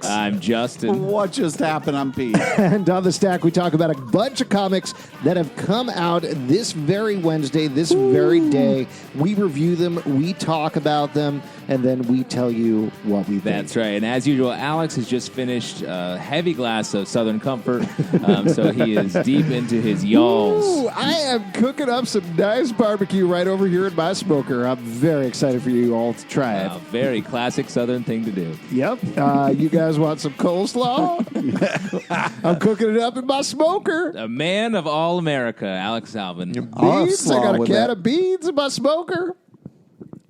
Comics. I'm Justin. What just happened? I'm Pete. And on the stack, we talk about a bunch of comics that have come out this very Wednesday, this very day. We review them, we talk about them, and then we tell you what we think. That's right. And as usual, Alex has just finished a heavy glass of Southern Comfort, so he is deep into his yalls. Ooh, I am cooking up some nice barbecue right over here in my smoker. I'm very excited for you all to try it. Very classic Southern thing to do. Yep. You guys want some coleslaw? I'm cooking it up in my smoker. A man of all America, Alex Alvin. Beans. I got a can of beans in my smoker.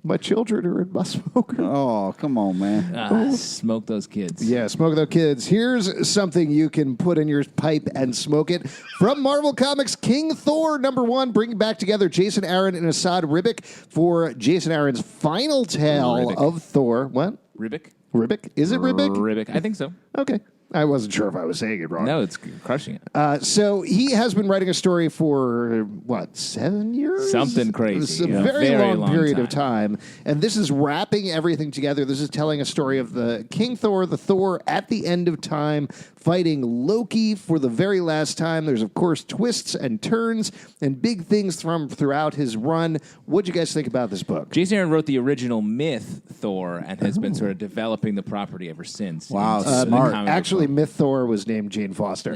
My children are in my smoker. Oh, come on, man. Smoke those kids. Yeah, smoke those kids. Here's something you can put in your pipe and smoke it. From Marvel Comics, King Thor #1, bringing back together Jason Aaron and Assad Ribic for Jason Aaron's final tale of Thor. What? Ribic? Ribic? Is it Ribic? Ribic. I think so. Okay. I wasn't sure if I was saying it wrong. No, it's crushing it. So he has been writing a story for, 7 years? Something crazy. It's a Yeah. very long period time. of time. And this is wrapping everything together. This is telling a story of the King Thor, the Thor at the end of time, fighting Loki for the very last time. There's, of course, twists and turns and big things from throughout his run. What'd you guys think about this book? Jason Aaron wrote the original myth Thor and has been sort of developing the property ever since. Wow, In the smart. comic book Actually, Myth Thor was named Jane Foster.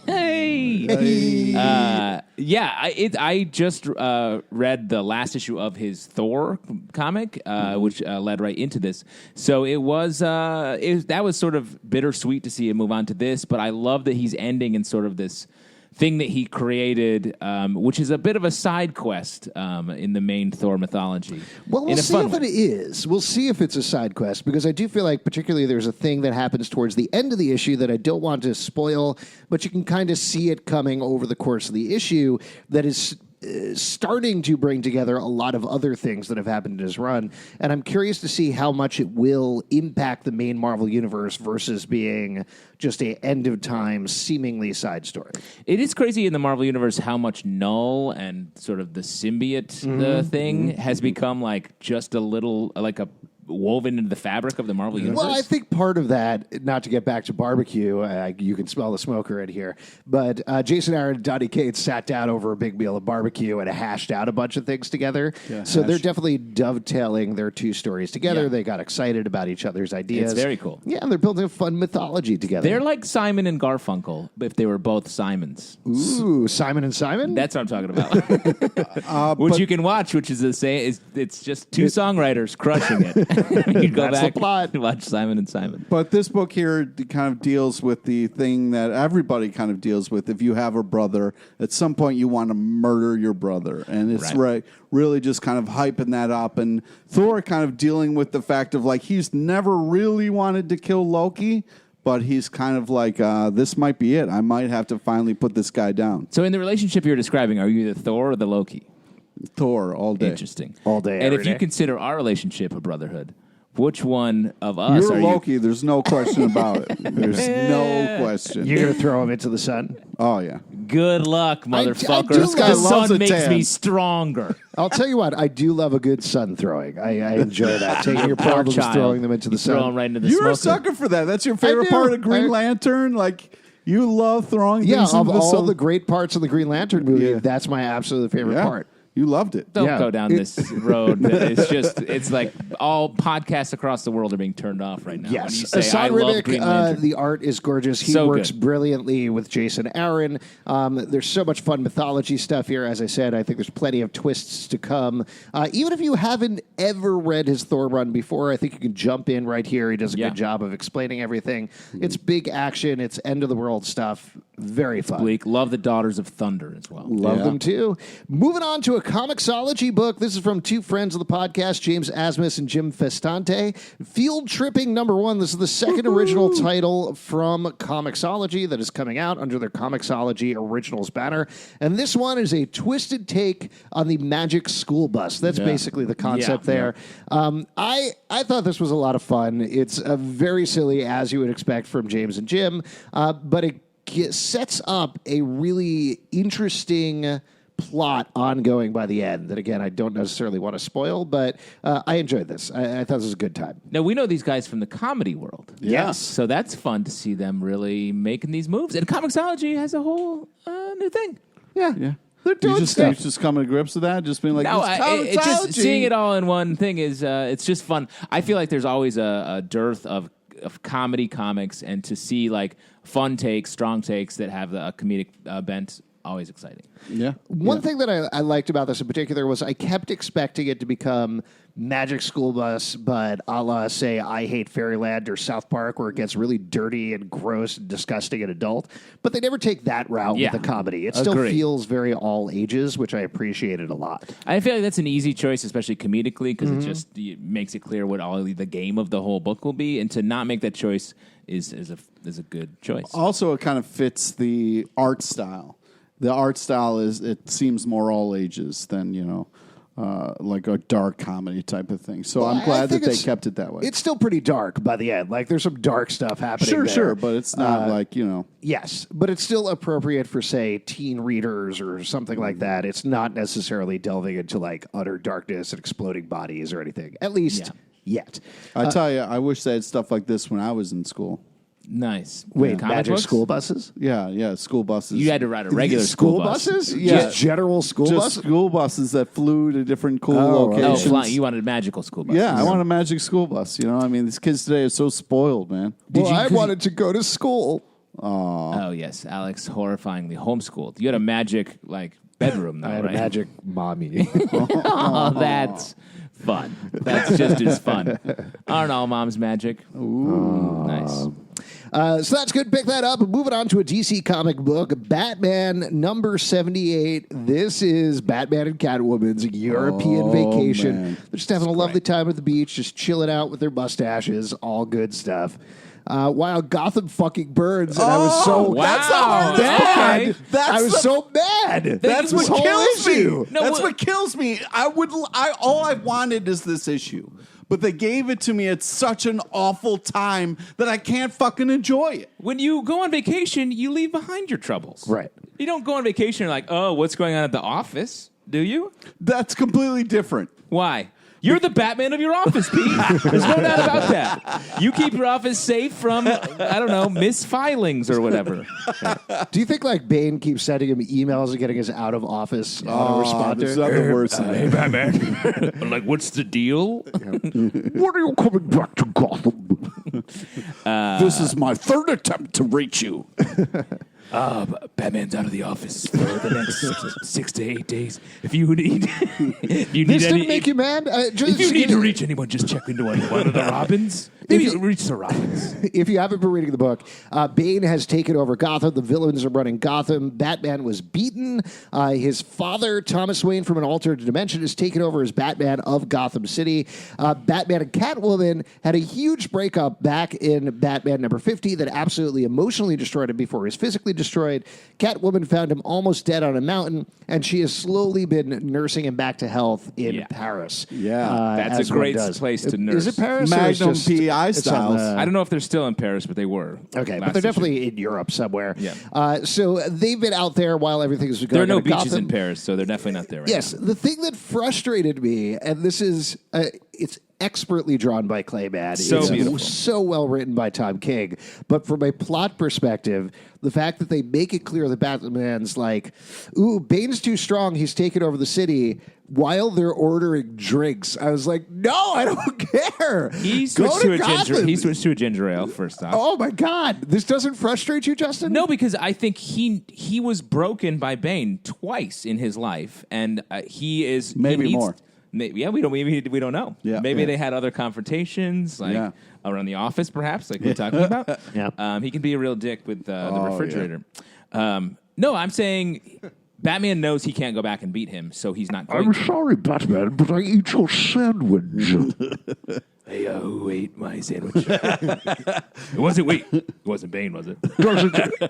Hey. I just read the last issue of his Thor comic, which led right into this. So that was sort of bittersweet to see him move on to this, but I love that he's ending in sort of this thing that he created, which is a bit of a side quest in the main Thor mythology. Well, we'll see if it is. We'll see if it's a side quest, because I do feel like particularly there's a thing that happens towards the end of the issue that I don't want to spoil, but you can kind of see it coming over the course of the issue that is starting to bring together a lot of other things that have happened in his run. And I'm curious to see how much it will impact the main Marvel universe versus being just a end-of-time, seemingly side story. It is crazy in the Marvel universe how much Null and sort of the symbiote thing has become like just a little, like a woven into the fabric of the Marvel universe. Well, I think part of that, not to get back to barbecue, you can smell the smoker in here, but Jason Aaron and Donny Cates sat down over a big meal of barbecue and hashed out a bunch of things together. Yeah, so they're definitely dovetailing their two stories together. Yeah. They got excited about each other's ideas. It's very cool. Yeah, and they're building a fun mythology together. They're like Simon and Garfunkel if they were both Simons. Ooh, Simon and Simon? That's what I'm talking about. Which you can watch, which is it's just two songwriters crushing it. You go back and watch Simon and Simon. But this book here kind of deals with the thing that everybody kind of deals with. If you have a brother, at some point you want to murder your brother. And it's really just kind of hyping that up. And Thor kind of dealing with the fact of like he's never really wanted to kill Loki, but he's kind of like, this might be it. I might have to finally put this guy down. So in the relationship you're describing, are you the Thor or the Loki? Thor all day. Interesting. All day, And every if you day. consider our relationship a brotherhood, which one of us You're are Loki. There's no question about it. There's no question. You're going to throw him into the sun? Oh, yeah. you? Good luck, motherfucker. This guy The loves sun a makes tan. me stronger. I'll tell you what, I do love a good sun throwing. I enjoy that. Taking your Poor problems, child. throwing them into the Throw sun. them right into the You're smoker. a sucker for that. That's your favorite do. part of Green Lantern? Like, you love throwing Yeah, things of into the all sun. the great parts of the Green Lantern movie, Yeah. that's my absolute favorite Yeah. part. You loved it. Don't Yeah. go down this road. It's like all podcasts across the world are being turned off right now. When you Yes. say, I Assad love Green Ribic, Lantern. the art is gorgeous. He So works good. brilliantly with Jason Aaron. There's so much fun mythology stuff here. As I said, I think there's plenty of twists to come. Even if you haven't ever read his Thor run before, I think you can jump in right here. He does a good job of explaining everything. It's big action. It's end-of-the-world stuff. Very fun. Bleak. Love the Daughters of Thunder as well. Love them too. Moving on to a comicsology book. This is from two friends of the podcast, James Asmus and Jim Festante. Field Tripping #1. This is the second original title from Comicsology that is coming out under their Comicsology Originals banner. And this one is a twisted take on the Magic School Bus. That's basically the concept there. I thought this was a lot of fun. It's very silly, as you would expect from James and Jim, but it sets up a really interesting plot ongoing by the end that, again, I don't necessarily want to spoil, but I enjoyed this. I thought this was a good time. Now, we know these guys from the comedy world. Yes. So that's fun to see them really making these moves. And Comixology has a whole new thing. Yeah. Yeah. They're doing You stuff. just coming to grips with that? Just being like, No, it's it's just Comixology. seeing it all in one thing is it's just fun. I feel like there's always a dearth of comedy comics, and to see like fun takes, strong takes that have a comedic bent, always exciting. Yeah. One thing that I liked about this in particular was I kept expecting it to become Magic School Bus, but a la, say, I Hate Fairyland or South Park, where it gets really dirty and gross and disgusting and adult. But they never take that route Yeah. with the comedy. It still Agree. feels very all ages, which I appreciated a lot. I feel like that's an easy choice, especially comedically, because it makes it clear what all the game of the whole book will be, and to not make that choice is a good choice. Also, it kind of fits the art style. The art style it seems more all ages than, like a dark comedy type of thing. So Well, I'm I glad that think they it's- kept it that way. It's still pretty dark by the end. Like, there's some dark stuff happening there. Sure, but it's not like, Yes, but it's still appropriate for, say, teen readers or something like that. It's not necessarily delving into, like, utter darkness and exploding bodies or anything, at least yet. I tell you, I wish they had stuff like this when I was in school. Nice. Wait, Comic Magic books? School Buses? Yeah, school buses. You had to ride a regular school bus. buses? Yeah. Just general school just buses? school buses that flew to different cool Oh, right. Oh, locations. flying. You wanted magical school buses. Yeah, I want a magic school bus. I mean, these kids today are so spoiled, man. I wanted to go to school. Oh, yes. Alex, horrifyingly homeschooled. You had a magic, bedroom, though, I had right? a magic mommy. Oh, that's fun. That's just as fun. Aren't all moms magic? Ooh. Nice. So that's good. Pick that up. Moving on to a DC comic book, Batman number 78. This is Batman and Catwoman's European vacation. man. They're just having a lovely time at the beach, just chilling out with their mustaches. All good stuff. While Gotham fucking burns, and I was so wow. That's the hardest Okay. part. I was so mad. That's This what whole kills issue. me. No, That's what- what kills me. All I wanted is this issue, but they gave it to me at such an awful time that I can't fucking enjoy it. When you go on vacation, you leave behind your troubles. Right. You don't go on vacation and you're like, oh, what's going on at the office? Do you? That's completely different. Why? You're the Batman of your office, Pete. There's no doubt about that. You keep your office safe from, misfilings or whatever. Do you think like Bane keeps sending him emails and getting his out of office autoresponder? There's nothing worse than that. Batman. I'm like, what's the deal? When are you coming back to Gotham? This is my third attempt to reach you. Batman's out of the office for the next 6 to 8 days. If you need, This didn't make you mad? If you need to reach anyone, just check into one of the Robins. Maybe reach the Robins. If you haven't been reading the book, Bane has taken over Gotham. The villains are running Gotham. Batman was beaten. His father, Thomas Wayne from an alternate dimension, has taken over as Batman of Gotham City. Batman and Catwoman had a huge breakup back in Batman number 50 that absolutely emotionally destroyed him before he was physically destroyed. Catwoman found him almost dead on a mountain, and she has slowly been nursing him back to health in Paris. Yeah. That's as a one great does. place to nurse. Is it Paris? or it's Magnum just- PI it's on styles. the- I don't know if they're still in Paris, but they were. Okay, but last they're issue. definitely in Europe somewhere. Yeah. So they've been out there while everything's going There are no on in beaches Gotham. in Paris, so they're definitely not there right Yes, now. the thing that frustrated me, and this is, it's expertly drawn by Clayman. So it's beautiful. so well written by Tom King. But from a plot perspective, the fact that they make it clear that Batman's like, ooh, Bane's too strong, he's taken over the city, while they're ordering drinks. I was like, no, I don't care. He Go switched to a Gotham. ginger ale first off. Oh my God. This doesn't frustrate you, Justin? No, because I think he was broken by Bane twice in his life, and he is Maybe he needs- more. Yeah, we don't know. Yeah. Maybe Yeah. they had other confrontations, like Yeah. around the office, perhaps, like we're talking about. Yeah. He can be a real dick with the refrigerator. No, I'm saying Batman knows he can't go back and beat him, so he's not going I'm to. sorry, Batman, but I eat your sandwich. Hey, who ate my sandwich? It wasn't Bane, was it?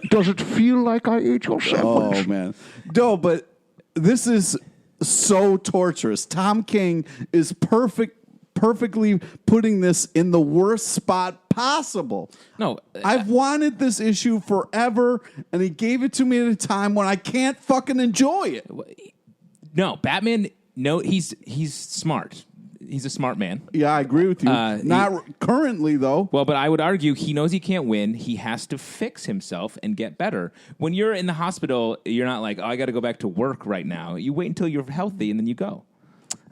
Does it feel like I ate your sandwich? Oh, man. No, but this is so torturous. Tom King is perfectly putting this in the worst spot possible. No, I've wanted this issue forever, and he gave it to me at a time when I can't fucking enjoy it. No, Batman. No, he's smart. He's a smart man. Yeah, I agree with you. Not currently, though. Well, but I would argue he knows he can't win. He has to fix himself and get better. When you're in the hospital, you're not like, oh, I got to go back to work right now. You wait until you're healthy and then you go.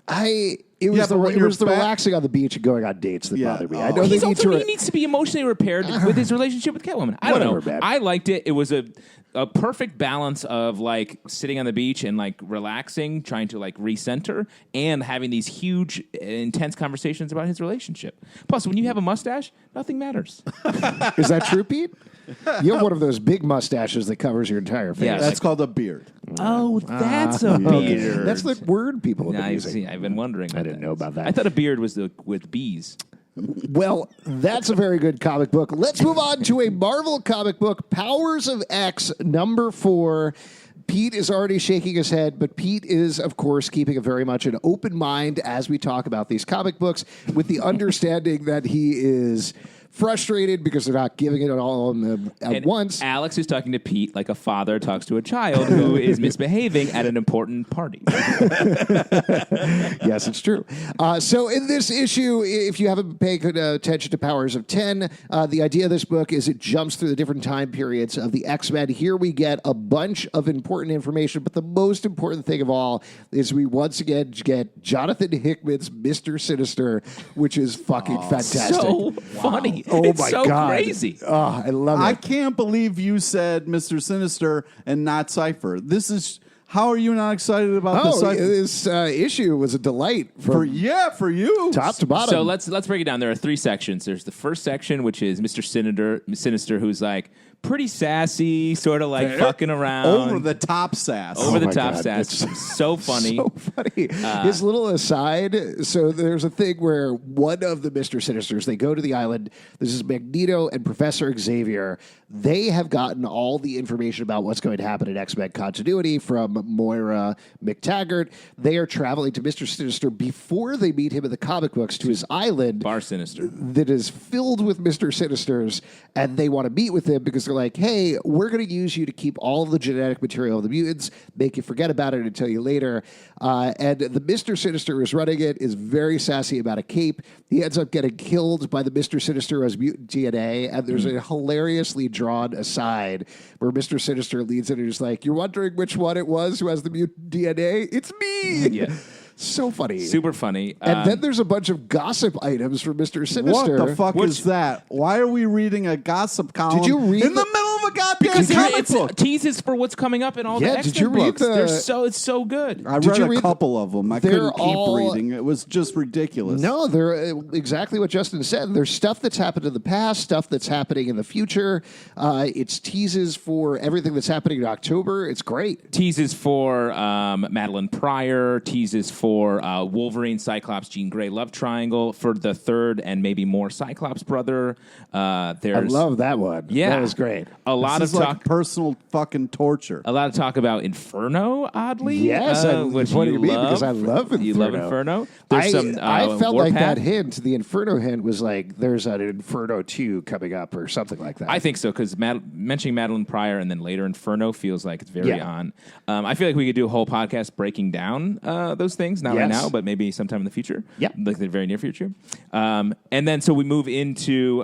It was the relaxing on the beach and going on dates that bothered me. I know he needs to be emotionally repaired with his relationship with Catwoman. I don't know. Man. I liked it. It was a perfect balance of like sitting on the beach and like relaxing, trying to like recenter, and having these huge, intense conversations about his relationship. Plus, when you have a mustache, nothing matters. Is that true, Pete? You have one of those big mustaches that covers your entire face. Yeah, That's called a beard. Oh, that's a beard. That's the word people have been using. I've been wondering. I didn't know about that. I thought a beard was with bees. Well, that's a very good comic book. Let's move on to a Marvel comic book, Powers of X, #4. Pete is already shaking his head, but Pete is, of course, keeping very much an open mind as we talk about these comic books, with the understanding that he is frustrated because they're not giving it all at once. Alex is talking to Pete like a father talks to a child who is misbehaving at an important party. Yes, it's true. So in this issue, if you haven't paid attention to Powers of 10, the idea of this book is it jumps through the different time periods of the X-Men. Here we get a bunch of important information, but the most important thing of all is we once again get Jonathan Hickman's Mr. Sinister, which is fucking fantastic. So funny. Oh it's my so God. crazy. Oh, I love it. I can't believe you said Mr. Sinister and not Cypher. How are you not excited about the Cypher? This issue was a delight For you. top to bottom. So let's break it down. There are 3 sections. There's the first section, which is Mr. Sinister, who's like pretty sassy, sort of like fucking around. Over the top sass. Over the my top God, sass. it's So funny. So funny. His little aside. So there's a thing where one of the Mr. Sinisters, they go to the island. This is Magneto and Professor Xavier. They have gotten all the information about what's going to happen in X-Men continuity from Moira McTaggart. They are traveling to Mr. Sinister before they meet him in the comic books to his island. Bar Sinister. That is filled with Mr. Sinisters, and they want to meet with him because they're like, hey, we're going to use you to keep all of the genetic material of the mutants, make you forget about it and tell you later. And the Mr. Sinister who's running it is very sassy about a cape. He ends up getting killed by the Mr. Sinister who has mutant DNA, and there's a hilariously drawn aside where Mr. Sinister leads in and is like, you're wondering which one it was who has the mutant DNA? It's me! Yeah. So funny. Super funny. And then there's a bunch of gossip items for Mr. Sinister. What the fuck is that? Why are we reading a gossip column Did you read in the middle of a goddamn because comic it's book? teases for what's coming up in all the Yeah, X-Men did you read books. the- It's so good. I Did read you a read couple of them. I they're couldn't keep all- reading. It was just ridiculous. No, they're exactly what Justin said. There's stuff that's happened in the past, stuff that's happening in the future. It's teases for everything that's happening in October. It's great. Teases for Madeline Pryor. Teases for Wolverine, Cyclops, Jean Grey love triangle. For the third and maybe more Cyclops brother. I There's love that one. Yeah. That was great. a lot This of is talk. like personal fucking torture. A lot of talk about Inferno, oddly. Yes, which what do you you mean? love. Because I love Inferno. You love Inferno. There's I felt like Warpath. that hint, the Inferno hint, was like there's an Inferno 2 coming up or something like that. I think so, because mentioning Madeline Pryor and then later Inferno feels like it's very on. I feel like we could do a whole podcast breaking down those things. Not right Yes. now, but maybe sometime in the future. Yep. Like the very near future. And then so we move into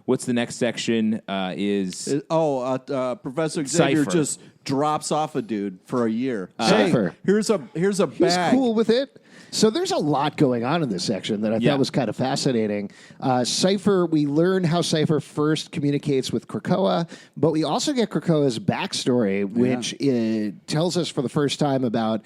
what's the next section is... Professor Xavier Cypher. just drops off a dude for a year. Cypher. Here's a He's bag. cool with it. So there's a lot going on in this section that I Yeah. thought was kind of fascinating. Cypher, we learn how Cypher first communicates with Krakoa, but we also get Krakoa's backstory, which tells us for the first time about,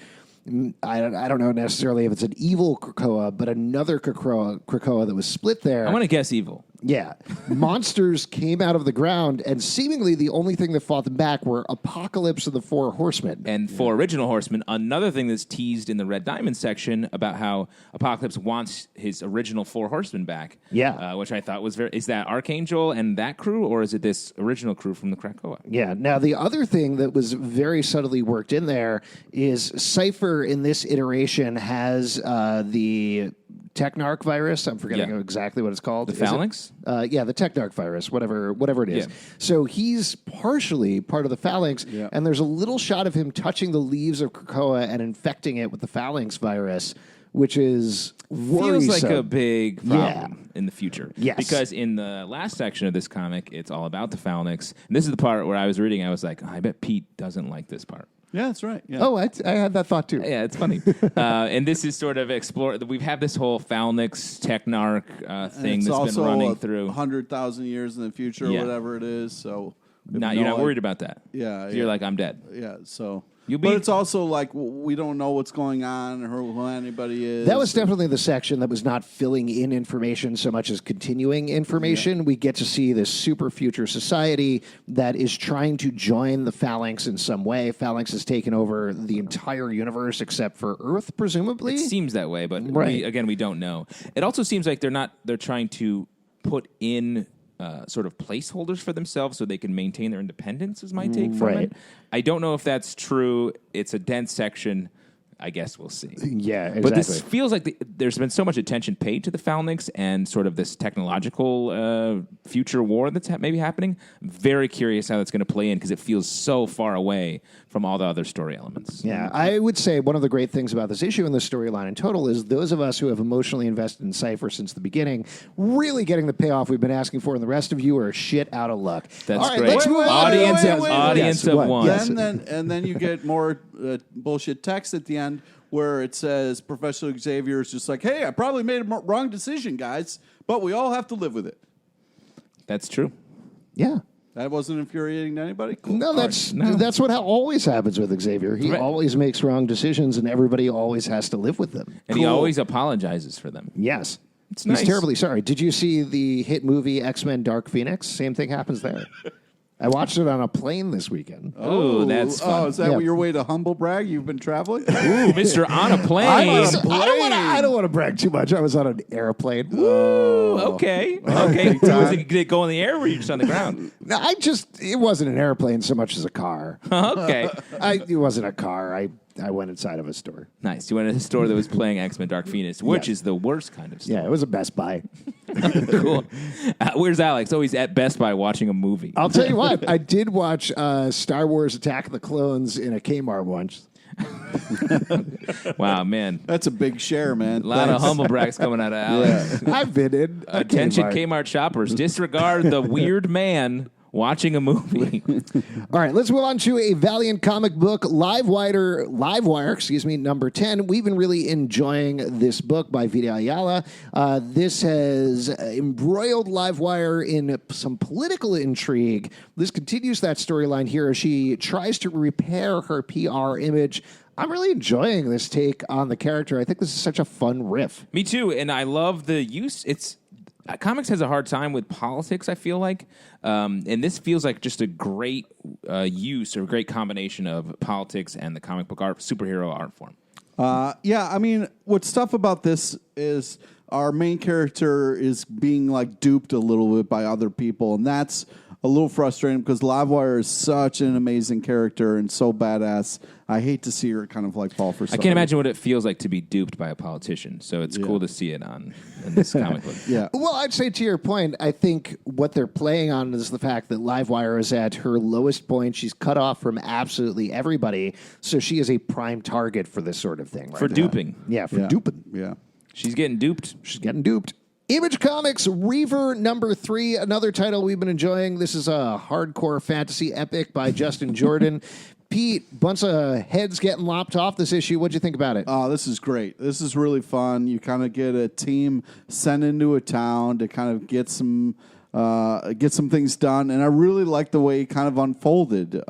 I don't know necessarily if it's an evil Krakoa, but another Krakoa that was split there. I'm going to guess evil. Yeah. Monsters came out of the ground, and seemingly the only thing that fought them back were Apocalypse and the Four Horsemen. And for Original Horseman, another thing that's teased in the Red Diamond section about how Apocalypse wants his original Four Horsemen back. Yeah. Which I thought was very... Is that Archangel and that crew, or is it this original crew from the Krakoa? Yeah. Now, the other thing that was very subtly worked in there is Cypher in this iteration has the Technarch virus. I'm forgetting exactly what it's called. The Phalanx? Yeah, the Technarch virus, whatever it is. Yeah. So he's partially part of the Phalanx, and there's a little shot of him touching the leaves of Krakoa and infecting it with the Phalanx virus, which is worrisome. Feels like a big problem in the future. Yes. Because in the last section of this comic, it's all about the Phalanx. And this is the part where I was reading, I was like, I bet Pete doesn't like this part. Yeah, that's right. Yeah. Oh, I had that thought too. Yeah, it's funny. And this is sort of we've had this whole Phalanx Technarch thing that's been running through 100,000 years in the future, or whatever it is. So you're not worried about that. Yeah, You're like, I'm dead. Yeah, so. But it's also like we don't know what's going on or who anybody is. That was definitely the section that was not filling in information so much as continuing information. We get to see this super future society that is trying to join the Phalanx in some way. Phalanx has taken over the entire universe except for Earth, presumably. It seems that way, but we don't know. It also seems like they're trying to put in sort of placeholders for themselves so they can maintain their independence, is my take from it. I don't know if that's true. It's a dense section. I guess we'll see. Yeah, exactly. But this feels like there's been so much attention paid to the Phalanx and sort of this technological future war that's maybe happening. I'm very curious how that's going to play in because it feels so far away from all the other story elements. Yeah, I would say one of the great things about this issue and the storyline in total is those of us who have emotionally invested in Cypher since the beginning really getting the payoff we've been asking for, and the rest of you are shit out of luck. That's all right, great. Let's move on. Audience of one. Yes. And then you get more bullshit text at the end where it says Professor Xavier is just like, hey, I probably made a wrong decision, guys, but we all have to live with it. That's true. Yeah. That wasn't infuriating to anybody? Cool. No, that's what always happens with Xavier. He always makes wrong decisions, and everybody always has to live with them. And he always apologizes for them. Yes. It's He's nice. terribly sorry. Did you see the hit movie X-Men Dark Phoenix? Same thing happens there. I watched it on a plane this weekend. Oh, that's fun. Oh, is that your way to humble brag? You've been traveling? Ooh, Mr. On a Plane. I don't want to brag too much. I was on an airplane. Ooh, okay. Okay. Did it go in the air or were you just on the ground? No, it wasn't an airplane so much as a car. Okay. It wasn't a car. I went inside of a store. Nice. You went to a store that was playing X-Men Dark Phoenix, which is the worst kind of store. Yeah, it was a Best Buy. Cool. Where's Alex? Oh, he's at Best Buy watching a movie. I'll tell you what. I did watch Star Wars Attack of the Clones in a Kmart once. Wow, man. That's a big share, man. A lot of humble brags coming out of Alex. I've been in a Attention Kmart. Kmart shoppers. Disregard the weird man watching a movie. All right, let's move on to a Valiant comic book, Livewire, number 10. We've been really enjoying this book by Vita Ayala. This has embroiled Livewire in some political intrigue. This continues that storyline here as she tries to repair her PR image. I'm really enjoying this take on the character. I think this is such a fun riff. Me too, and I love the use. Comics has a hard time with politics, I feel like. And this feels like just a great use or a great combination of politics and the comic book art, superhero art form. Yeah, I mean, what's tough about this is our main character is being like duped a little bit by other people, and that's a little frustrating because Livewire is such an amazing character and so badass. I hate to see her kind of like fall for stuff. I can't imagine what it feels like to be duped by a politician, so it's cool to see it in this comic book. Yeah. Well, I'd say to your point, I think what they're playing on is the fact that Livewire is at her lowest point. She's cut off from absolutely everybody, so she is a prime target for this sort of thing. Right For now. duping. Yeah, for duping. Yeah. She's getting duped. She's getting duped. Image Comics Reaver number 3, another title we've been enjoying. This is a hardcore fantasy epic by Justin Jordan. Pete, bunch of heads getting lopped off this issue. What'd you think about it? Oh, this is great. This is really fun. You kind of get a team sent into a town to kind of get some things done, and I really like the way it kind of unfolded.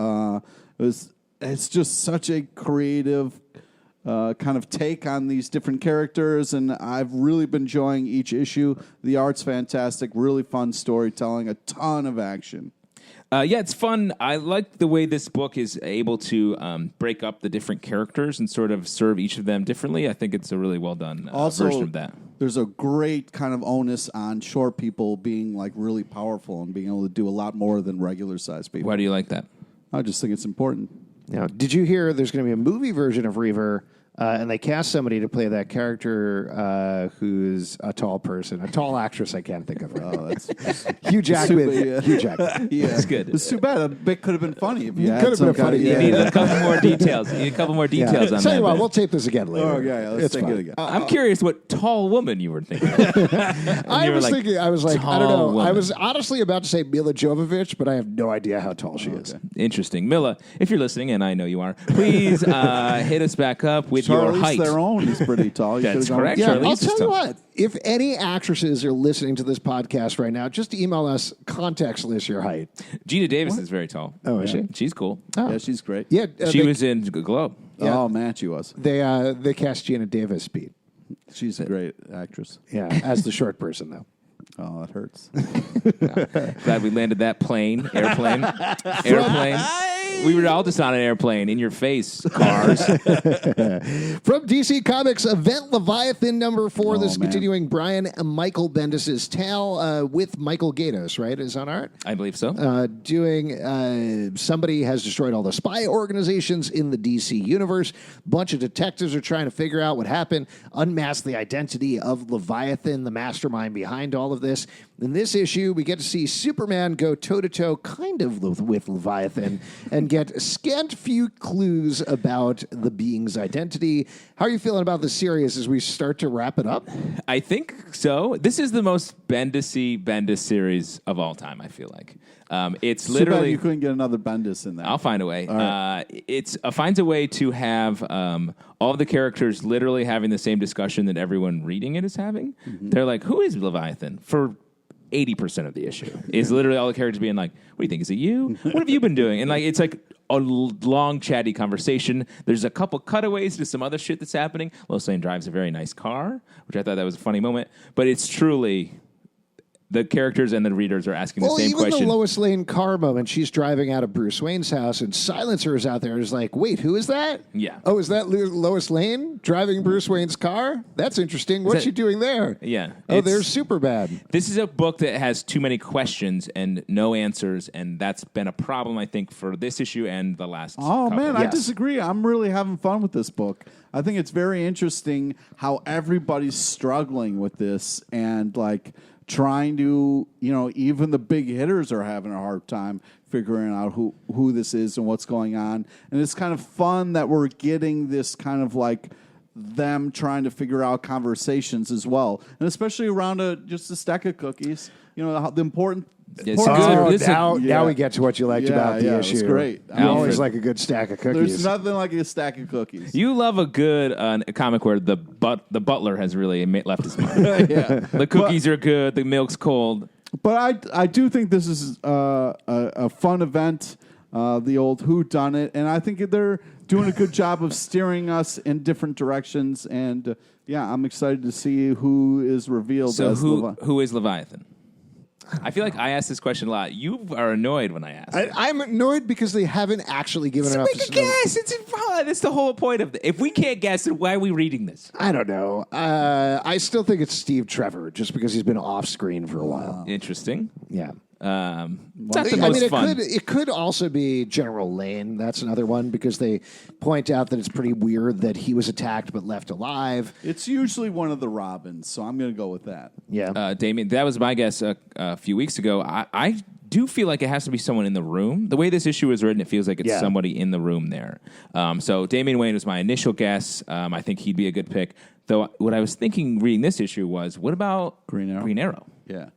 It's just such a creative kind of take on these different characters, and I've really been enjoying each issue. The art's fantastic, really fun storytelling, a ton of action. Yeah, it's fun. I like the way this book is able to break up the different characters and sort of serve each of them differently. I think it's a really well done version of that. There's a great kind of onus on short people being like really powerful and being able to do a lot more than regular sized people. Why do you like that? I just think it's important. Now, did you hear there's going to be a movie version of Reaver and they cast somebody to play that character who's a tall person, a tall actress. I can't think of her. Oh, that's Hugh Jackman. yeah. Hugh Jackman. yeah. That's good. It's too bad. A bit could have been funny if you It had could have some been kind funny, of, yeah. You need a couple more details. You need a couple more details on Tell that. you what, bit. we'll tape this again later. Oh, yeah, let's It's take fine. it again. I'm curious what tall woman you were thinking. I was thinking, I was like, I don't know. tall woman. I was honestly about to say Mila Jovovich, but I have no idea how tall she is. Interesting. Mila, if you're listening, and I know you are, please hit us back up with your Charlize height. Theron is pretty tall. You That's should've gone- correct. Yeah, Charlize I'll is tell you tall. what. If any actresses are listening to this podcast right now, just email us, context list your height. Gina Davis is very tall. Oh, is she? She's cool. Yeah, she's great. Yeah, She was in Globe. Yeah. Oh, man, she was. They cast Gina Davis, Pete. She's a great actress. Yeah, as the short person though. Oh, that hurts. Glad we landed that airplane. We were all just on an airplane in your face, cars. From DC Comics, Event Leviathan number 4. Oh, This is man. continuing Brian and Michael Bendis' tale with Michael Gaydos, right? Is on art. I believe so. Doing somebody has destroyed all the spy organizations in the DC universe. Bunch of detectives are trying to figure out what happened, unmask the identity of Leviathan, the mastermind behind all of this. In this issue, we get to see Superman go toe-to-toe kind of with Leviathan and get a scant few clues about the being's identity. How are you feeling about the series as we start to wrap it up? I think so. This is the most Bendis series of all time, I feel like. It's Too bad literally... you couldn't get another Bendis in there. I'll find a way. right. It finds a way to have all of the characters literally having the same discussion that everyone reading it is having. Mm-hmm. They're like, who is Leviathan? For 80% of the issue is literally all the characters being like, what do you think? Is it you? What have you been doing? And like, it's like a long chatty conversation. There's a couple cutaways to some other shit that's happening. Lois Lane drives a very nice car, which I thought that was a funny moment, but it's truly the characters and the readers are asking the same even question. the Lois Lane car moment, she's driving out of Bruce Wayne's house, and Silencer is out there. Is like, wait, who is that? Yeah. Oh, is that Lois Lane driving Bruce Wayne's car? That's interesting. What's she doing there? Yeah. Oh, It's- there's Superbad. This is a book that has too many questions and no answers, and that's been a problem, I think, for this issue and the last Oh, couple. man, I Yes. disagree. I'm really having fun with this book. I think it's very interesting how everybody's struggling with this and, like, trying to, even the big hitters are having a hard time figuring out who this is and what's going on. And it's kind of fun that we're getting this kind of like them trying to figure out conversations as well. And especially around just a stack of cookies, the important... It's part- good. Oh, This is a- now yeah. we get to what you liked Yeah, about the yeah, issue. it's great. You always Alfred. like a good stack of cookies. There's nothing like a stack of cookies. You love a good comic where the butler has really left his mark. Yeah. The cookies are good. The milk's cold. But I do think this is a fun event, the old whodunit, and I think they're doing a good job of steering us in different directions. And I'm excited to see who is revealed So as who is Leviathan? I feel like I ask this question a lot. You are annoyed when I ask. I'm annoyed because they haven't actually given enough. Make a guess. It's fun. That's the whole point of it. If we can't guess it, why are we reading this? I don't know. I still think it's Steve Trevor, just because he's been off screen for a while. Interesting. Yeah. It's not the most it fun. could also be General Lane. That's another one because they point out that it's pretty weird that he was attacked but left alive. It's usually one of the Robins, so I'm going to go with that. Yeah. Damien, that was my guess a few weeks ago. I do feel like it has to be someone in the room. The way this issue is written, it feels like it's Yeah. somebody in the room there. So Damian Wayne was my initial guess. I think he'd be a good pick. Though what I was thinking reading this issue was, what about Green Arrow? Green Arrow? Yeah.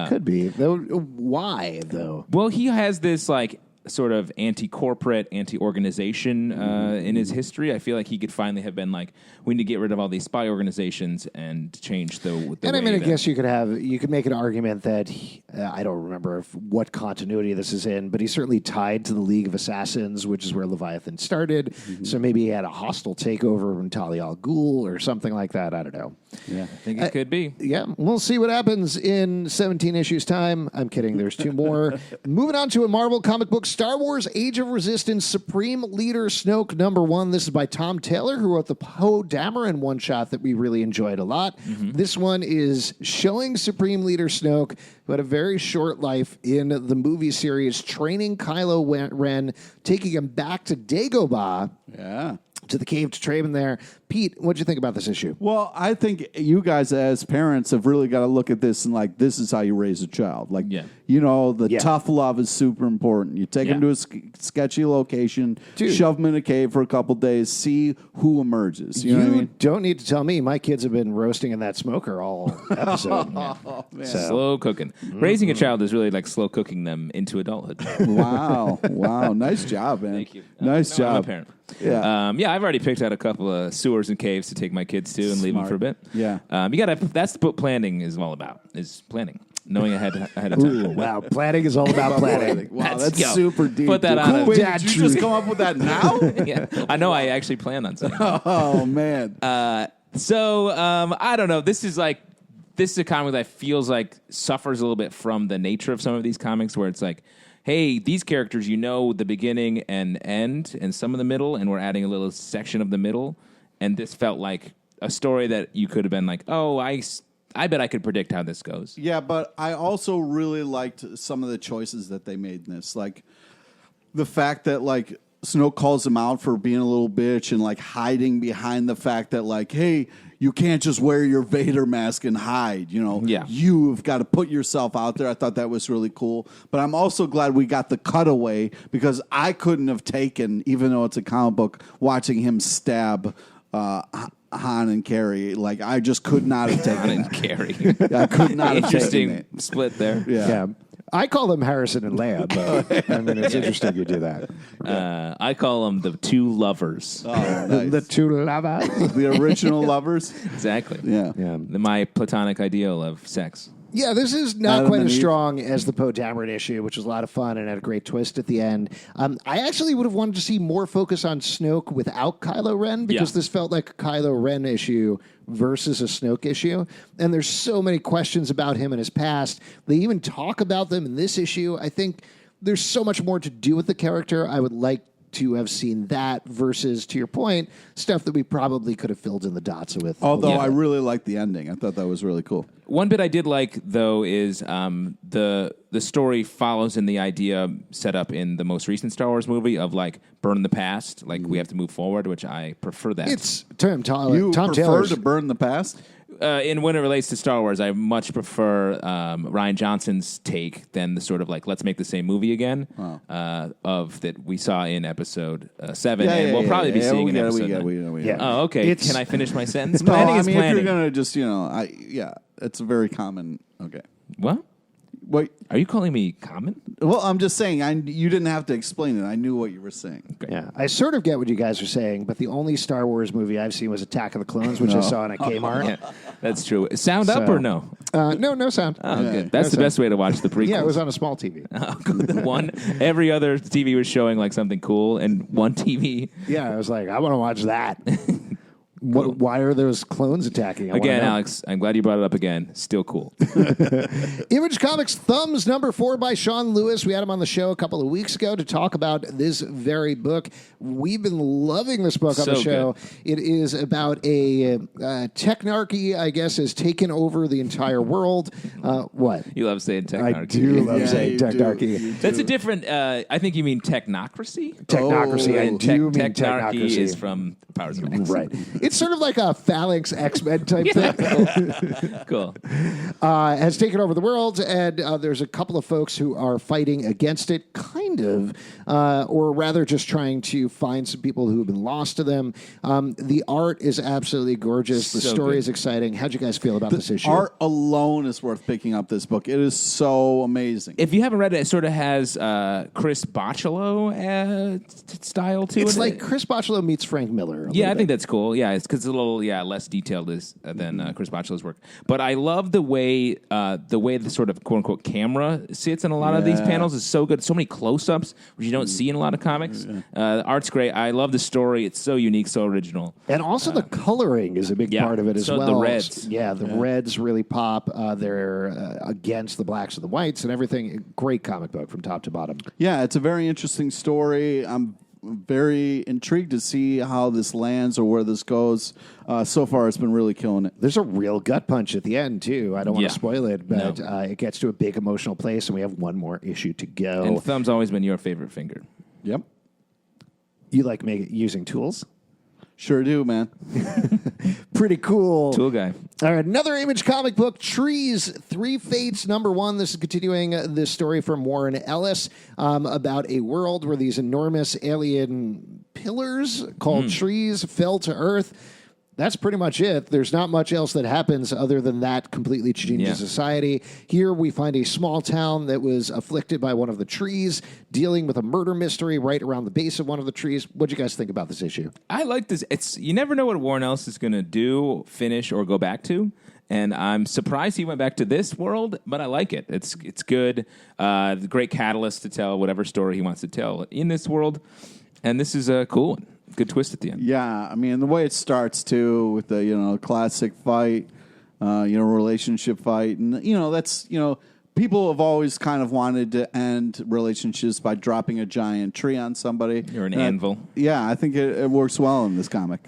Could be. Though, why, though? Well, he has this like sort of anti-corporate, anti-organization in his history. I feel like he could finally have been like, we need to get rid of all these spy organizations and change the And I way mean, I that- guess you could make an argument that I don't remember what continuity this is in, but he's certainly tied to the League of Assassins, which is where Leviathan started. So maybe he had a hostile takeover from Talia al Ghul or something like that. I don't know. Yeah. I think it could be. Yeah, we'll see what happens in 17 issues time. I'm kidding. There's 2 more. Moving on to a Marvel comic book, Star Wars Age of Resistance Supreme Leader Snoke #1. This is by Tom Taylor, who wrote the Poe Dameron one-shot that we really enjoyed a lot. This one is showing Supreme Leader Snoke, who had a very short life in the movie series, training Kylo Ren, taking him back to Dagobah Yeah. to the cave to trade him there. Pete, what'd you think about this issue? Well, I think you guys as parents have really got to look at this and like, this is how you raise a child. Like, the tough love is super important. You take them to a sketchy location, shove them in a cave for a couple days, see who emerges. You know what I mean? Don't need to tell me. My kids have been roasting in that smoker all episode. Slow cooking. Raising a child is really like slow cooking them into adulthood. Wow. Nice job, man. Thank you. Nice job. I'm a parent. Yeah. I've already picked out a couple of sewers and caves to take my kids to and leave them for a bit. Yeah. That's what planning is all about, is planning. Knowing ahead of time. Ooh, wow. Planning is all about planning. Wow, that's super deep. Put that on. Wait, did you just come up with that now? Yeah. I know I actually plan on saying that. Oh, man. I don't know. This is a comic that feels like suffers a little bit from the nature of some of these comics where it's like, hey, these characters, the beginning and end and some of the middle, and we're adding a little section of the middle. And this felt like a story that you could have been like, oh, I bet I could predict how this goes. Yeah, but I also really liked some of the choices that they made in this. Like the fact that like Snoke calls him out for being a little bitch and like hiding behind the fact that like, hey, you can't just wear your Vader mask and hide, You've got to put yourself out there. I thought that was really cool. But I'm also glad we got the cutaway because I couldn't have taken, even though it's a comic book, watching him stab Han and Carrie. Like, I just could not have taken Han and Carrie. I could not have taken it. Interesting split there. Yeah. I call them Harrison and Leia, but I mean, it's interesting you do that. I call them the two lovers. Oh, nice. The two lovers. The original lovers. Exactly. Yeah. My platonic ideal of sex. Yeah, this is not quite as strong as the Poe Dameron issue, which was a lot of fun and had a great twist at the end. I actually would have wanted to see more focus on Snoke without Kylo Ren because this felt like a Kylo Ren issue versus a Snoke issue. And there's so many questions about him and his past. They even talk about them in this issue. I think there's so much more to do with the character. I would like to have seen that versus, to your point, stuff that we probably could have filled in the dots with. Although I really liked the ending. I thought that was really cool. One bit I did like, though, is the story follows in the idea set up in the most recent Star Wars movie of, like, burn the past. Like, we have to move forward, which I prefer that. It's Tom You prefer Taylor's. To burn the past? In when it relates to Star Wars, I much prefer Rian Johnson's take than the sort of like let's make the same movie again of that we saw in episode 7, and we'll probably be seeing in episode 9. Oh, okay. Can I finish my sentence? No, planning I is mean planning. if you're gonna just it's a very common. Okay, What? Wait. Are you calling me common? Well, I'm just saying, you didn't have to explain it. I knew what you were saying. Okay. Yeah, I sort of get what you guys are saying, but the only Star Wars movie I've seen was Attack of the Clones, which I saw in a Kmart. Yeah, that's true. Sound up or no? No sound. Oh, good. That's the best way to watch the prequels. Yeah, it was on a small TV. Every other TV was showing like something cool, and one TV. Yeah, I was like, I want to watch that. Why are those clones attacking? Again, Alex, I'm glad you brought it up again. Still cool. Image Comics Thumbs #4 by Sean Lewis. We had him on the show a couple of weeks ago to talk about this very book. We've been loving this book on the show. Good. It is about a technarchy, I guess, has taken over the entire world. What? You love saying technarchy. I do love saying technarchy. That's a different, I think you mean technocracy? Technocracy. I do mean technocracy. Is from Powers of X. Right. It's sort of like a phalanx X-Men type thing. Cool. Has taken over the world, and there's a couple of folks who are fighting against it, kind of, or rather just trying to find some people who have been lost to them. The art is absolutely gorgeous. The story is exciting. How'd you guys feel about this issue? Art alone is worth picking up this book. It is so amazing. If you haven't read it, it sort of has Chris Bocciolo style to it. It's like Chris Bocciolo meets Frank Miller. Yeah, I think that's cool. Yeah, it's because it's a little less detailed than Chris Bocciolo's work. But I love the way the sort of quote unquote camera sits in a lot of these panels is so good. So many close-ups, which you don't see in a lot of comics. The art's great. I love the story. It's so unique, so original. And also the coloring is a big part of it as well. The reds. Yeah, the reds really pop. They're against the blacks and the whites and everything. Great comic book from top to bottom. Yeah, it's a very interesting story. I'm very intrigued to see how this lands or where this goes. So far, it's been really killing it. There's a real gut punch at the end, too. I don't want to spoil it, but it gets to a big emotional place, and we have one more issue to go. And thumb's always been your favorite finger. Yep. You like using tools? Sure do, man. Pretty cool. Tool guy. All right, another Image comic book, Trees, Three Fates, #1. This is continuing this story from Warren Ellis about a world where these enormous alien pillars called trees fell to Earth. That's pretty much it. There's not much else that happens other than that completely changes society. Here we find a small town that was afflicted by one of the trees, dealing with a murder mystery right around the base of one of the trees. What'd you guys think about this issue? I like this. You never know what Warren Ellis is going to do, finish, or go back to. And I'm surprised he went back to this world, but I like it. It's good. The great catalyst to tell whatever story he wants to tell in this world. And this is a cool one. Good twist at the end. Yeah, I mean, the way it starts, too, with the, classic fight, relationship fight. And, that's, people have always kind of wanted to end relationships by dropping a giant tree on somebody. Or an anvil. I think it works well in this comic.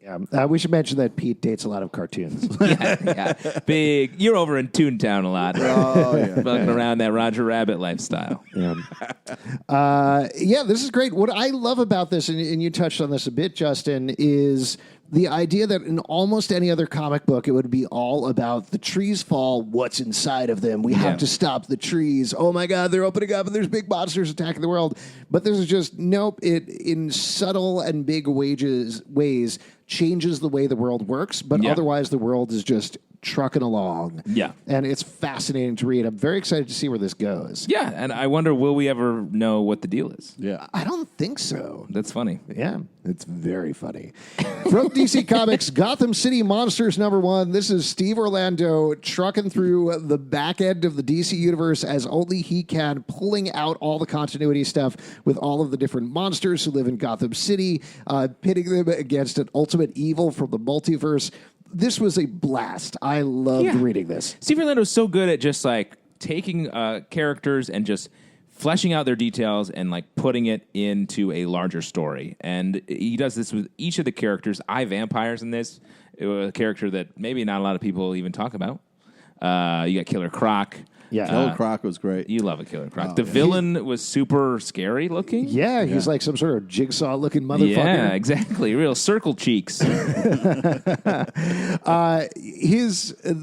Yeah, we should mention that Pete dates a lot of cartoons. yeah. Big. You're over in Toontown a lot. Oh, yeah. Fucking around that Roger Rabbit lifestyle. This is great. What I love about this, and you touched on this a bit, Justin, is the idea that in almost any other comic book, it would be all about the trees fall, what's inside of them. We have to stop the trees. Oh, my God, they're opening up, and there's big monsters attacking the world. But this is just, nope, it in subtle and big ways changes the way the world works, but otherwise the world is just trucking along. Yeah. And it's fascinating to read. I'm very excited to see where this goes. Yeah, and I wonder, will we ever know what the deal is? Yeah. I don't think so. That's funny. Yeah, it's very funny. From DC Comics, Gotham City Monsters #1. This is Steve Orlando trucking through the back end of the DC universe as only he can, pulling out all the continuity stuff with all of the different monsters who live in Gotham City, pitting them against an ultimate evil from the multiverse. This was a blast. I loved reading this. Steve Orlando is so good at just like taking characters and just fleshing out their details and like putting it into a larger story. And he does this with each of the characters. Vampires in this, a character that maybe not a lot of people even talk about. You got Killer Croc. Yeah. Killer Croc was great. You love a Killer Croc. The villain was super scary looking. Yeah, he's like some sort of jigsaw-looking motherfucker. Yeah, exactly. Real circle cheeks. The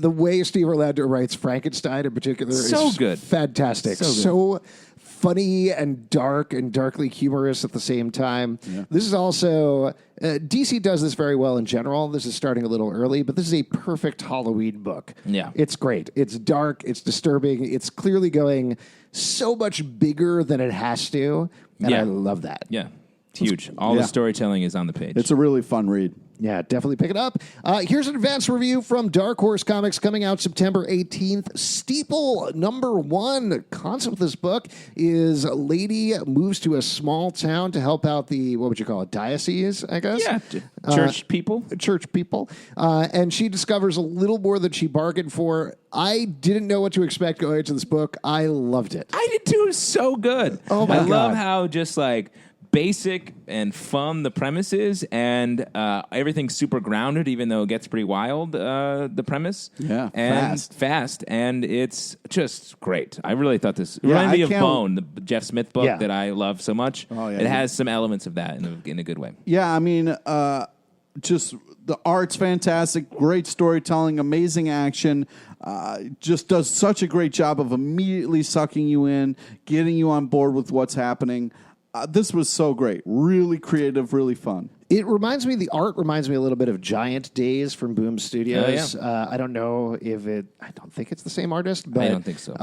way Steve Orlando writes Frankenstein in particular So is good. Fantastic. So funny and dark and darkly humorous at the same time. Yeah. This is also... DC does this very well in general. This is starting a little early, but this is a perfect Halloween book. Yeah. It's great. It's dark. It's disturbing. It's clearly going so much bigger than it has to, and I love that. Yeah. It's huge. All the storytelling is on the page. It's a really fun read. Yeah, definitely pick it up. Here's an advance review from Dark Horse Comics coming out September 18th. Steeple #1. The concept of this book is a lady moves to a small town to help out the, what would you call it, diocese, I guess? Yeah, church people. Church people. And she discovers a little more than she bargained for. I didn't know what to expect going into this book. I loved it. I did too. It was so good. Oh, my God. I love how just like basic and fun the premise is, and everything's super grounded, even though it gets pretty wild, the premise. Yeah, and fast, and it's just great. I really thought this reminded me of Bone, the Jeff Smith book that I love so much. Oh, yeah, it has some elements of that in a good way. Yeah, I mean, just the art's fantastic, great storytelling, amazing action. Just does such a great job of immediately sucking you in, getting you on board with what's happening. This was so great. Really creative, really fun. The art reminds me a little bit of Giant Days from Boom Studios. I don't know if I don't think it's the same artist. But, I don't think so.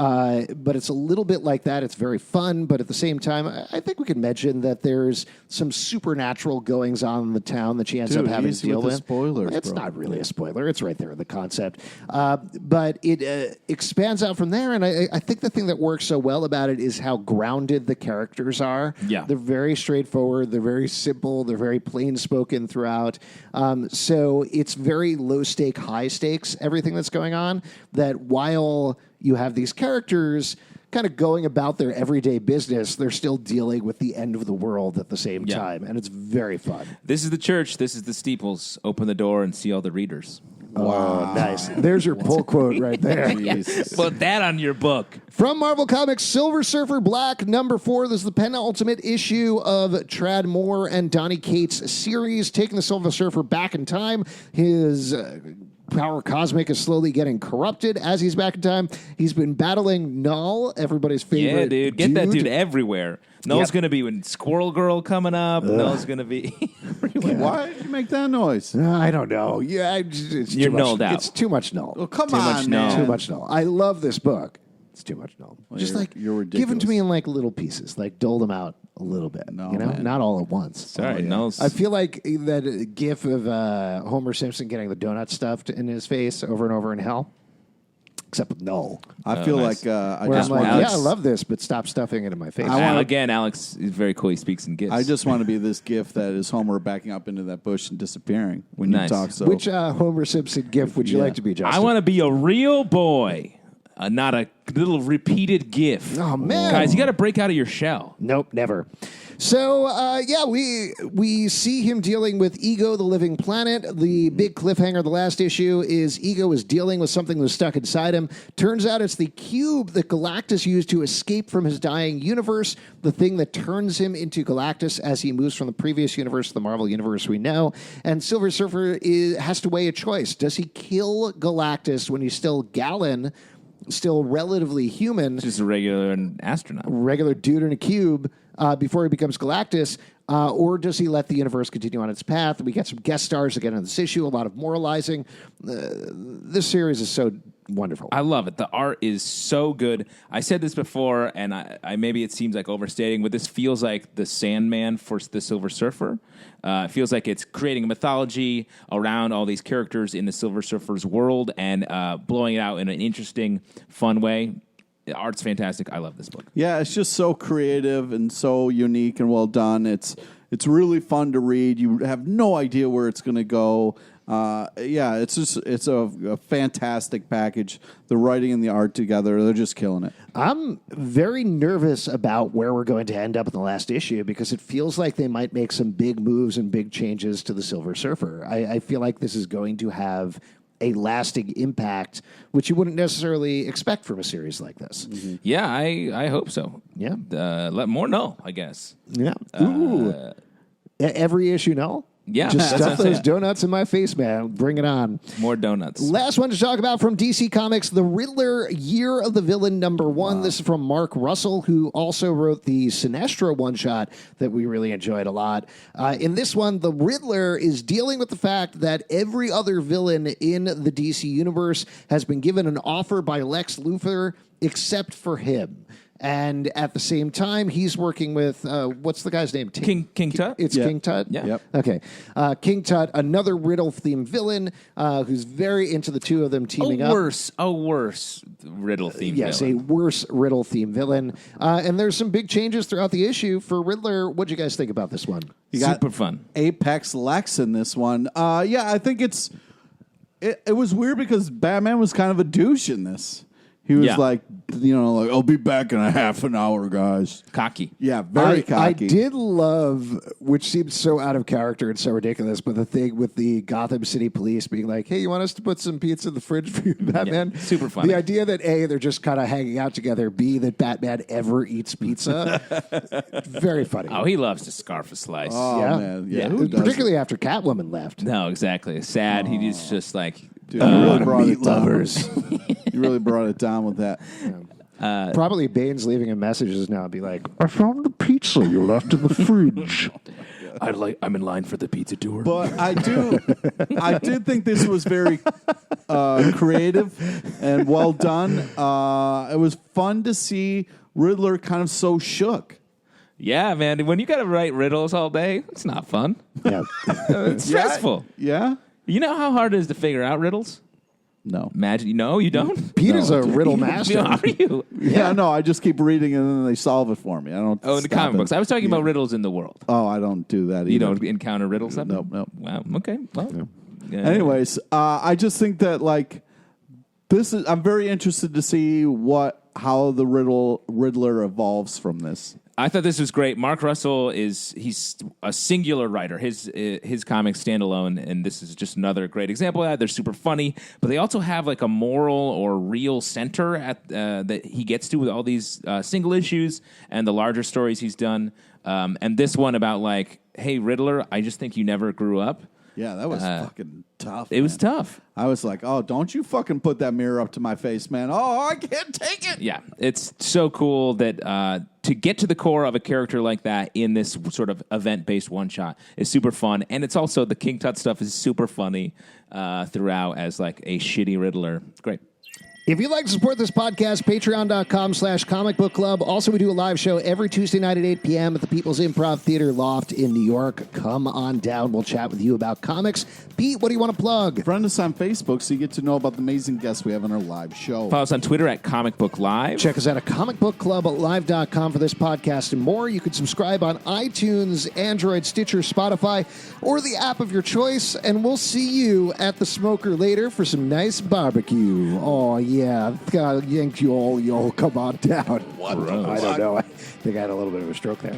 But it's a little bit like that. It's very fun, but at the same time, I think we can mention that there's some supernatural goings on in the town that she ends up having to deal with. Spoilers, it's not really a spoiler. It's right there in the concept. But it expands out from there, and I think the thing that works so well about it is how grounded the characters are. Yeah. They're very straightforward. They're very simple. They're very plain spoken throughout. So it's very low stake, high stakes, everything that's going on, that while you have these characters kind of going about their everyday business, they're still dealing with the end of the world at the same time. And it's very fun. This is the church. This is the steeples. Open the door and see all the readers. Oh, nice. There's your pull quote right there. Put that on your book. From Marvel Comics, Silver Surfer Black #4. This is the penultimate issue of Trad Moore and Donny Cates' series, taking the Silver Surfer back in time. His power cosmic is slowly getting corrupted as he's back in time. He's been battling Null, everybody's favorite. Yeah, dude. Get that dude everywhere. Null's going to be with Squirrel Girl coming up. Null's going to be... Why did you make that noise? I don't know. Yeah, it's You're too much. nulled out. It's too much Null. Well, come Too on, much man. Null. Too much Null. I love this book. It's too much Null. Well, Just you're give them to ridiculous. me in like little pieces, like dole them out a little bit. No, you know, man. not all at once. Sorry, Null's... I feel like that gif of Homer Simpson getting the donut stuffed in his face over and over in hell, except with Null. I feel nice. like I Where just I'm like, want. Alex- yeah, I love this, but stop stuffing it in my face. Again, Alex is very cool. He speaks in gifts. I just want to be this gif that is Homer backing up into that bush and disappearing when Nice. you talk. So Which Homer Simpson gif would you Yeah. like to be, Justin? I want to be a real boy, not a little repeated gif. Oh, man. Guys, you got to break out of your shell. Nope, never. So, we see him dealing with Ego, the living planet. The big cliffhanger of the last issue is Ego is dealing with something that was stuck inside him. Turns out it's the cube that Galactus used to escape from his dying universe, the thing that turns him into Galactus as he moves from the previous universe to the Marvel universe we know. And Silver Surfer has to weigh a choice. Does he kill Galactus when he's still Gallon, still relatively human, Just a regular astronaut. regular dude in a cube before he becomes Galactus, or does he let the universe continue on its path? We get some guest stars again on this issue, a lot of moralizing. This series is so wonderful. I love it. The art is so good. I said this before, and I maybe it seems like overstating, but this feels like the Sandman for the Silver Surfer. It feels like it's creating a mythology around all these characters in the Silver Surfer's world and blowing it out in an interesting, fun way. The art's fantastic. I love this book. yeah, it's just so creative and so unique and well done. It's really fun to read. You have no idea where it's going to go. It's a fantastic package. The writing and the art together, they're just killing it. I'm very nervous about where we're going to end up in the last issue because it feels like they might make some big moves and big changes to the Silver Surfer. I feel like this is going to have a lasting impact, which you wouldn't necessarily expect from a series like this. Mm-hmm. Yeah, I hope so. Yeah. Let more know, I guess. Yeah. Ooh. Every issue, no? Yeah, Just that's stuff what I'm those saying. donuts in my face, man. Bring it on. More donuts. Last one to talk about from DC Comics, The Riddler, Year of the Villain #1. This is from Mark Russell, who also wrote the Sinestro one-shot that we really enjoyed a lot. In this one, the Riddler is dealing with the fact that every other villain in the DC universe has been given an offer by Lex Luthor except for him. And at the same time, he's working with, what's the guy's name? King Tut? It's Yeah. King Tut? Yeah. Yep. Okay. King Tut, another Riddle-themed villain who's very into the two of them teaming up. A worse Riddle themed Yes, villain. a worse Riddle-themed villain. And there's some big changes throughout the issue for Riddler. What'd you guys think about this one? You got Super fun. Apex Lex in this one. I think it was weird because Batman was kind of a douche in this. He was Yeah. like, I'll be back in a half an hour, guys. Cocky. Yeah, very I cocky. did love, which seems so out of character and so ridiculous, but the thing with the Gotham City Police being like, hey, you want us to put some pizza in the fridge for you, Batman? Yeah, super funny. The idea that A, they're just kind of hanging out together, B, that Batman ever eats pizza. Very funny. Oh, he loves to scarf a slice. Oh, Yeah. man. Yeah, Yeah. who doesn't? Particularly after Catwoman left. No, exactly. Sad. He's just like, Dude, you really brought meat it down. lovers. You really brought it down with that. Probably Bane's leaving him messages now and be like, I found the pizza you left in the fridge. I'm in line for the pizza tour. But I did think this was very creative and well done. It was fun to see Riddler kind of so shook. Yeah, man. When you got to write riddles all day, it's not fun. yeah. It's stressful. Yeah? You know how hard it is to figure out riddles? No. Imagine. No, you don't? Peter's No, a riddle master. How are you? Yeah, no, I just keep reading and then they solve it for me. I don't. Oh, in the stop comic it. books. I was talking about riddles in the world. Oh, I don't do that either. You don't encounter riddles? Nope, nope. Wow. Okay. Well. Yeah. Anyways, I just think that this is. I'm very interested to see how the Riddler evolves from this. I thought this was great. Mark Russell he's a singular writer. His comics stand alone, and this is just another great example of that. They're super funny, but they also have like a moral or real center at that he gets to with all these single issues and the larger stories he's done. And this one about like, hey, Riddler, I just think you never grew up. Yeah, that was fucking tough. It was tough. I was like, oh, don't you fucking put that mirror up to my face, man. Oh, I can't take it. Yeah, it's so cool that to get to the core of a character like that in this sort of event-based one-shot is super fun. And it's also, the King Tut stuff is super funny throughout as like a shitty Riddler. It's great. If you'd like to support this podcast, patreon.com/Comic Book Club. Also, we do a live show every Tuesday night at 8 p.m. at the People's Improv Theater Loft in New York. Come on down. We'll chat with you about comics. Pete, what do you want to plug? Friend us on Facebook so you get to know about the amazing guests we have on our live show. Follow us on Twitter at Comic Book Live. Check us out at comicbookclublive.com for this podcast and more. You can subscribe on iTunes, Android, Stitcher, Spotify, or the app of your choice. And we'll see you at the Smoker later for some nice barbecue. Oh, yeah. God, yanked you all. Come on down. What? I don't know. I think I had a little bit of a stroke there.